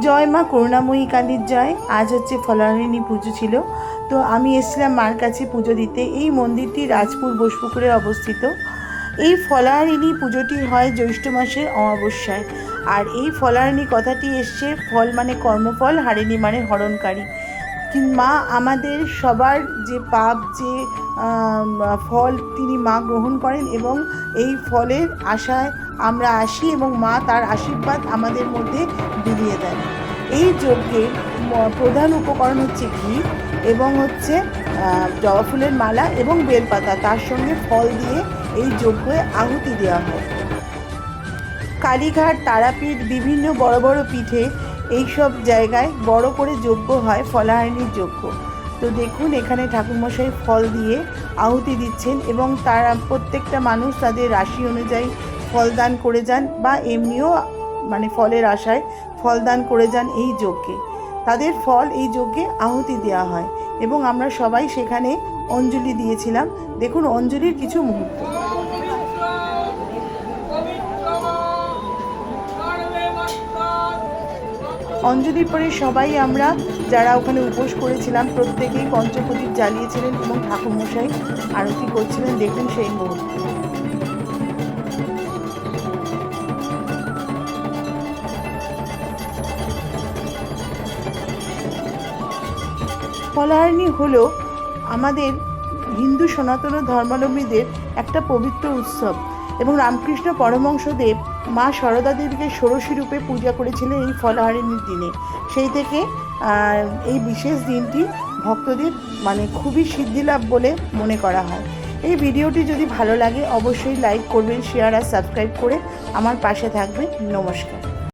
জয় মা করুণাময়ী কালীর জয়। আজ হচ্ছে ফলহারিণী পুজো ছিল, তো আমি এসেছিলাম মার কাছে পুজো দিতে। এই মন্দিরটি রাজপুর বোসপুকুরে অবস্থিত। এই ফলহারিণী পুজোটি হয় জ্যৈষ্ঠ মাসের অমাবস্যায়। আর এই ফলহারিণী কথাটি এসছে, ফল মানে কর্মফল, হারিণী মানে হরণকারী। মা আমাদের সবার যে পাপ, যে ফল তিনি মা গ্রহণ করেন এবং এই ফলের আশায় আমরা আসি এবং মা তার আশীর্বাদ আমাদের মধ্যে বিলিয়ে দেন। এই যজ্ঞের প্রধান উপকরণ হচ্ছে ঘি এবং হচ্ছে জবা ফুলের মালা এবং বেলপাতা, তার সঙ্গে ফল দিয়ে এই যজ্ঞে আহুতি দেওয়া হয়। কালীঘাট, তারাপীঠ, বিভিন্ন বড় বড় পীঠে এইসব জায়গায় বড় করে যজ্ঞ হয়, ফলহারিণীর যজ্ঞ। তো দেখুন এখানে ঠাকুরমশাই ফল দিয়ে আহুতি দিচ্ছেন এবং তারা প্রত্যেকটা মানুষ তাদের রাশি অনুযায়ী ফলদান করে যান, বা এমনিও মানে ফলের আশায় ফলদান করে যান এই যজ্ঞে। তাদের ফল এই যজ্ঞে আহুতি দেওয়া হয় এবং আমরা সবাই সেখানে অঞ্জলি দিয়েছিলাম। দেখুন অঞ্জলির কিছু মুহূর্ত। অঞ্জলির পরে সবাই আমরা যারা ওখানে উপোস করেছিলাম প্রত্যেকেই পঞ্চপ্রদীপ জ্বালিয়েছিলেন এবং ঠাকুরমশাই আরতি করছিলেন। দেখুন সেই মুহূর্ত। ফলহারিণী হলো আমাদের হিন্দু সনাতন ধর্মাবলম্বীদের একটা পবিত্র উৎসব এবং রামকৃষ্ণ পরমহংসদেব মা সারদা দেবীকে ষোড়শী রূপে পূজা করেছিলেন এই ফলহারিণীর দিনে। সেই থেকে এই বিশেষ দিনটি ভক্তদের মানে খুবই সিদ্ধিলাভ বলে মনে করা হয়। এই ভিডিওটি যদি ভালো লাগে অবশ্যই লাইক করবেন, শেয়ার আর সাবস্ক্রাইব করে আমার পাশে থাকবেন। নমস্কার।